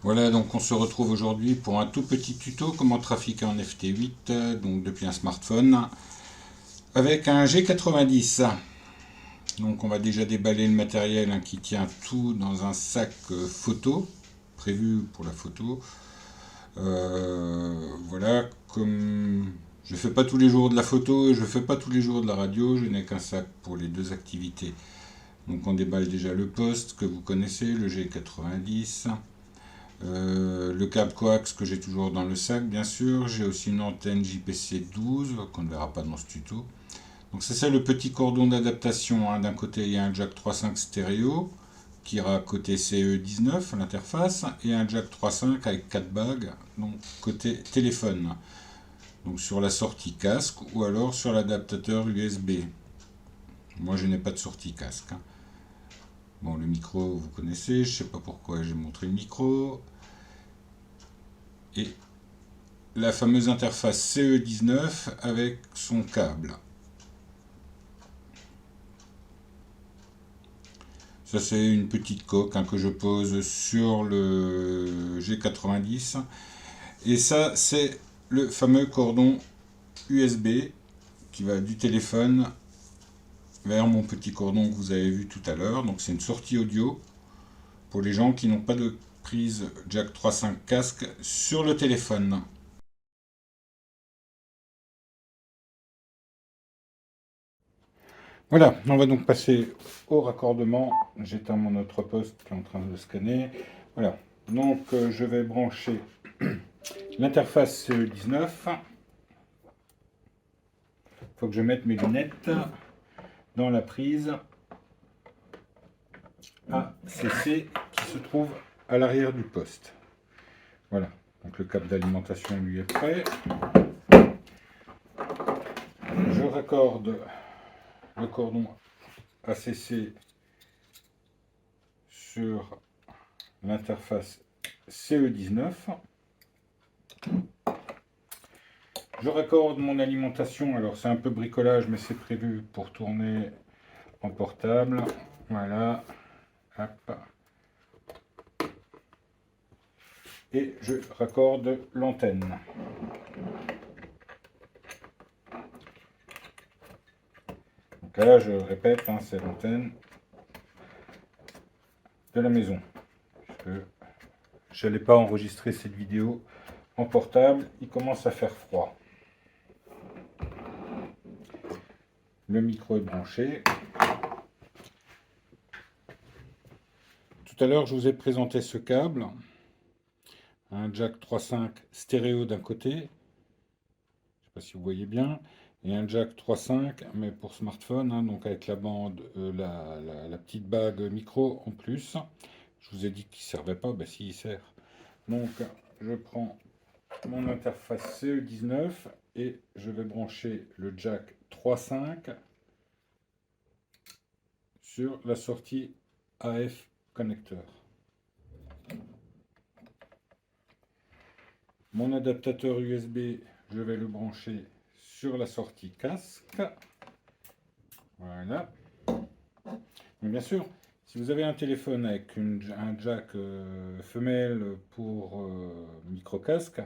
Voilà, donc on se retrouve aujourd'hui pour un tout petit tuto comment trafiquer en FT8, donc depuis un smartphone, avec un G90. Donc on va déjà déballer le matériel qui tient tout dans un sac photo, prévu pour la photo. Voilà, comme je ne fais pas tous les jours de la photo et je ne fais pas tous les jours de la radio, je n'ai qu'un sac pour les deux activités. Donc on déballe déjà le poste que vous connaissez, le G90. Le câble coax que j'ai toujours dans le sac, bien sûr. J'ai aussi une antenne JPC 12 qu'on ne verra pas dans ce tuto. Donc c'est ça le petit cordon d'adaptation, hein. D'un côté il y a un jack 3.5 stéréo qui ira côté CE19 à l'interface et un jack 3.5 avec 4 bagues, donc côté téléphone. Donc sur la sortie casque ou alors sur l'adaptateur USB. Moi je n'ai pas de sortie casque, hein. Bon, le micro vous connaissez, je ne sais pas pourquoi j'ai montré le micro. Et la fameuse interface CE19 avec son câble. Ça c'est une petite coque, hein, que je pose sur le G90. Et ça c'est le fameux cordon USB qui va du téléphone vers mon petit cordon que vous avez vu tout à l'heure. Donc c'est une sortie audio pour les gens qui n'ont pas de prise jack 3.5 casque sur le téléphone. Voilà, on va donc passer au raccordement. J'éteins mon autre poste qui est en train de scanner. Voilà, donc je vais brancher l'interface CE19. Il faut que je mette mes lunettes dans la prise ACC qui se trouve à l'arrière du poste. Voilà, donc le câble d'alimentation lui est prêt. Je raccorde le cordon ACC sur l'interface CE19. Je raccorde mon alimentation, alors c'est un peu bricolage mais c'est prévu pour tourner en portable. Voilà, hop. Et je raccorde l'antenne. Donc là je répète, hein, c'est l'antenne de la maison. Je n'allais pas enregistrer cette vidéo en portable, il commence à faire froid. Le micro est branché. Tout à l'heure, je vous ai présenté ce câble. Un jack 3.5 stéréo d'un côté. Je ne sais pas si vous voyez bien. Et un jack 3.5, mais pour smartphone, hein, donc avec la bande, la petite bague micro en plus. Je vous ai dit qu'il ne servait pas, ben si, il sert. Donc, je prends mon interface CE19 et je vais brancher le jack 3.5 sur la sortie AF connecteur. Mon adaptateur USB, je vais le brancher sur la sortie casque. Voilà. Mais bien sûr, si vous avez un téléphone avec un jack femelle pour micro casque,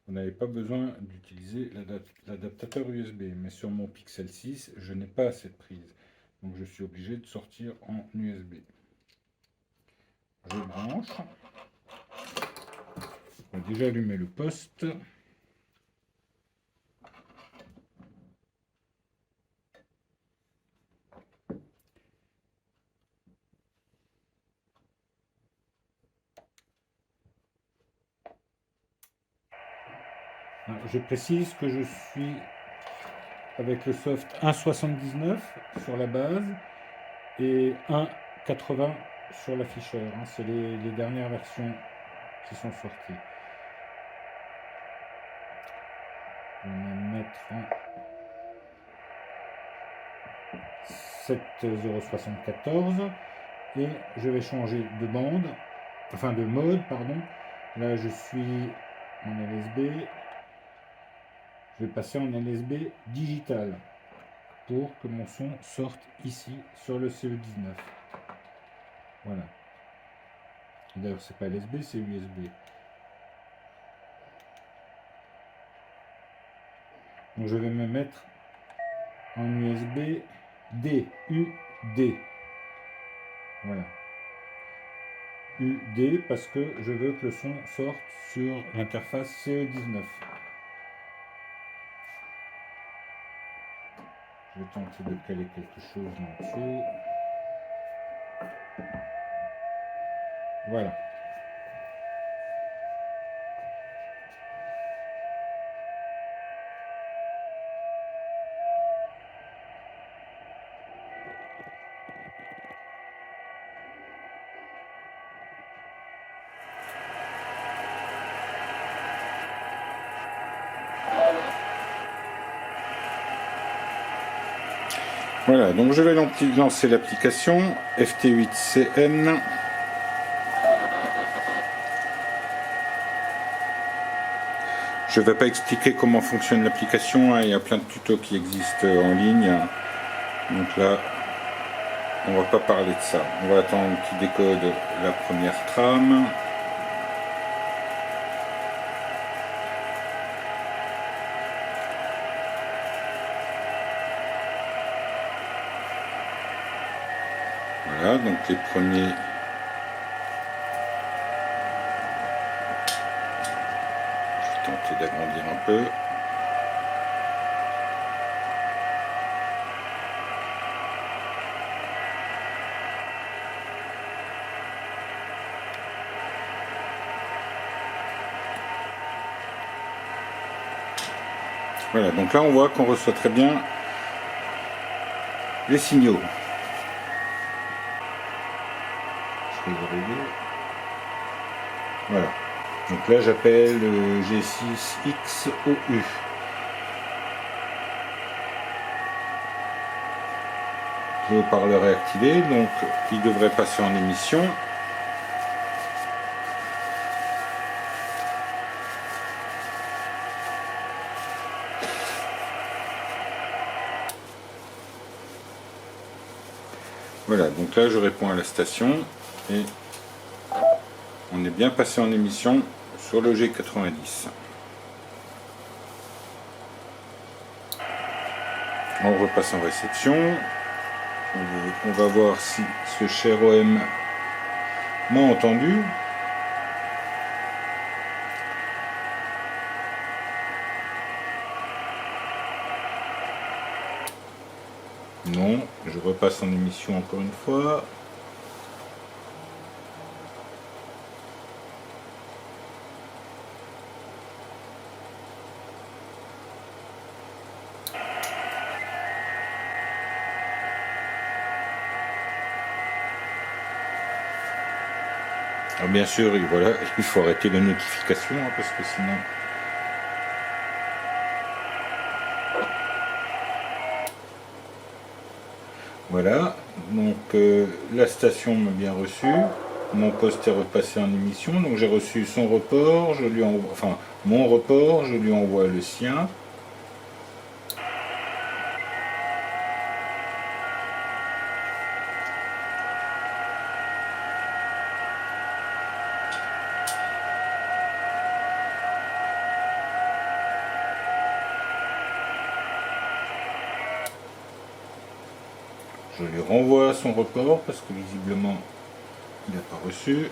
vous n'avez pas besoin d'utiliser l'adaptateur USB. Mais sur mon Pixel 6, je n'ai pas cette prise. Donc je suis obligé de sortir en USB. Je branche. On va déjà allumer le poste. Je précise que je suis avec le soft 1.79 sur la base et 1.80 sur l'afficheur. C'est les dernières versions qui sont sorties. Je vais même mettre en 7.074 et je vais changer de bande, enfin de mode, pardon. Là, je suis en LSB. Je vais passer en LSB digital pour que mon son sorte ici sur le CE19. Voilà. D'ailleurs, c'est pas LSB, c'est USB. Donc je vais me mettre en USB D, UD. Voilà. UD parce que je veux que le son sorte sur l'interface CE19. Je vais tenter de caler quelque chose en dessous. Voilà. Voilà, donc je vais lancer l'application FT8CN. Je ne vais pas expliquer comment fonctionne l'application, hein, il y a plein de tutos qui existent en ligne. Donc là, on ne va pas parler de ça. On va attendre qu'il décode la première trame. Voilà, donc les premiers... Je vais tenter d'agrandir un peu. Voilà, donc là on voit qu'on reçoit très bien les signaux. Voilà. Donc là j'appelle le G6XOU. Le haut-parleur est activé, donc il devrait passer en émission. Voilà, donc là je réponds à la station et on est bien passé en émission sur le G90. On repasse en réception. On va voir si ce cher OM m'a entendu. Non, je repasse en émission encore une fois. Alors bien sûr, voilà, il faut arrêter les notifications hein, parce que sinon... Voilà, donc la station m'a bien reçu, mon poste est repassé en émission, donc j'ai reçu son report, je lui envoie, enfin mon report, je lui envoie le sien. Je lui renvoie son report parce que visiblement il n'a pas reçu.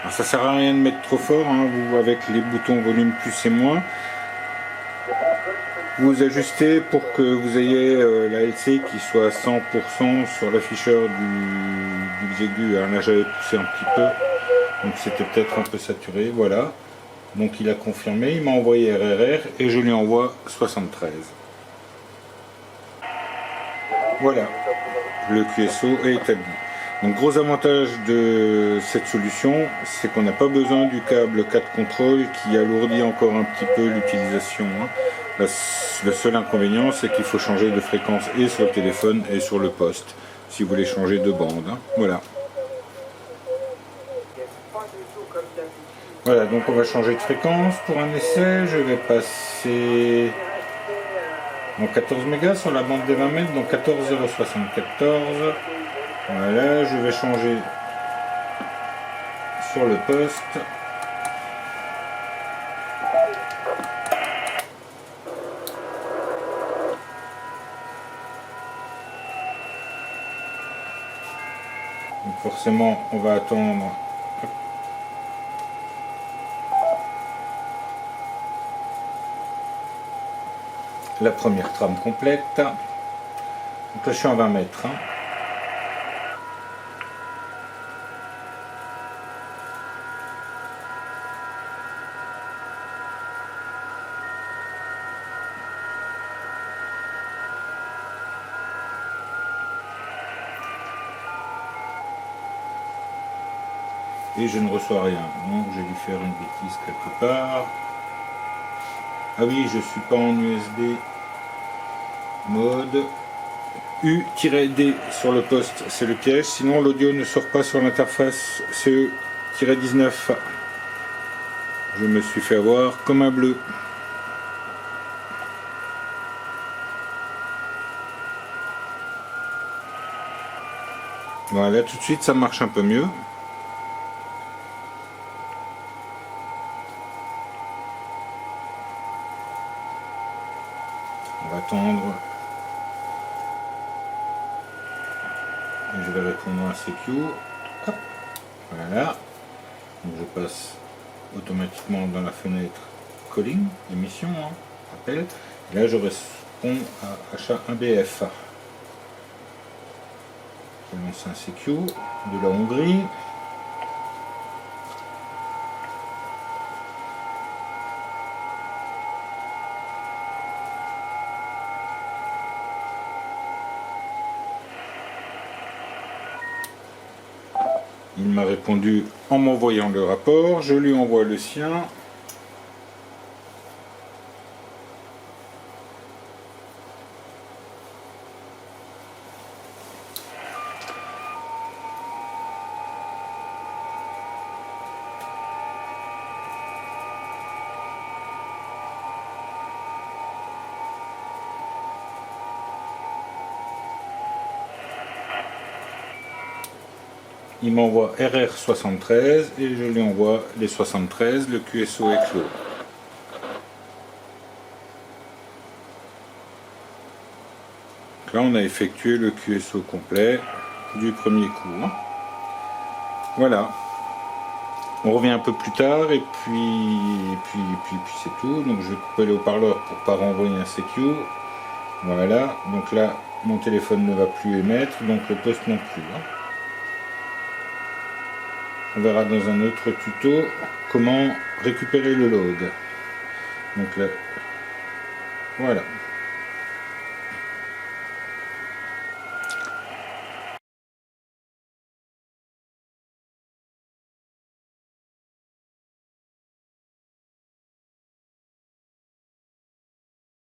Alors ça sert à rien de mettre trop fort, hein, vous avec les boutons volume plus et moins. Vous ajustez pour que vous ayez la LC qui soit à 100% sur l'afficheur du Xegu. Alors là j'avais poussé un petit peu, donc c'était peut-être un peu saturé, voilà. Donc il a confirmé, il m'a envoyé RRR et je lui envoie 73. Voilà, le QSO est établi. Donc gros avantage de cette solution, c'est qu'on n'a pas besoin du câble 4 contrôle qui alourdit encore un petit peu l'utilisation. Le seul inconvénient, c'est qu'il faut changer de fréquence et sur le téléphone et sur le poste, si vous voulez changer de bande. Voilà. Voilà, donc on va changer de fréquence pour un essai. Je vais passer Donc 14 mégas sur la bande des 20 mètres, donc 14,074. Voilà, je vais changer sur le poste. Donc forcément, on va attendre la première trame complète. Donc là, je suis en 20 mètres. Et je ne reçois rien. Donc j'ai dû faire une bêtise quelque part. Ah oui, je suis pas en USB mode. U-D sur le poste, c'est le piège. Sinon l'audio ne sort pas sur l'interface CE-19. Je me suis fait avoir comme un bleu. Voilà, tout de suite ça marche un peu mieux. On va attendre. Et je vais répondre à CQ. Hop. Voilà. Donc je passe automatiquement dans la fenêtre calling, émission, appel. Et là je réponds à achat 1BF. Je lance un CQ de la Hongrie. Il m'a répondu en m'envoyant le rapport, je lui envoie le sien. Il m'envoie RR73 et je lui envoie les 73, le QSO est clos. Là on a effectué le QSO complet du premier coup. Voilà. On revient un peu plus tard et puis c'est tout. Donc je vais couper le haut-parleur pour pas renvoyer un CQ. Voilà. Donc là mon téléphone ne va plus émettre, donc le poste non plus. On verra dans un autre tuto comment récupérer le log. Donc là, voilà.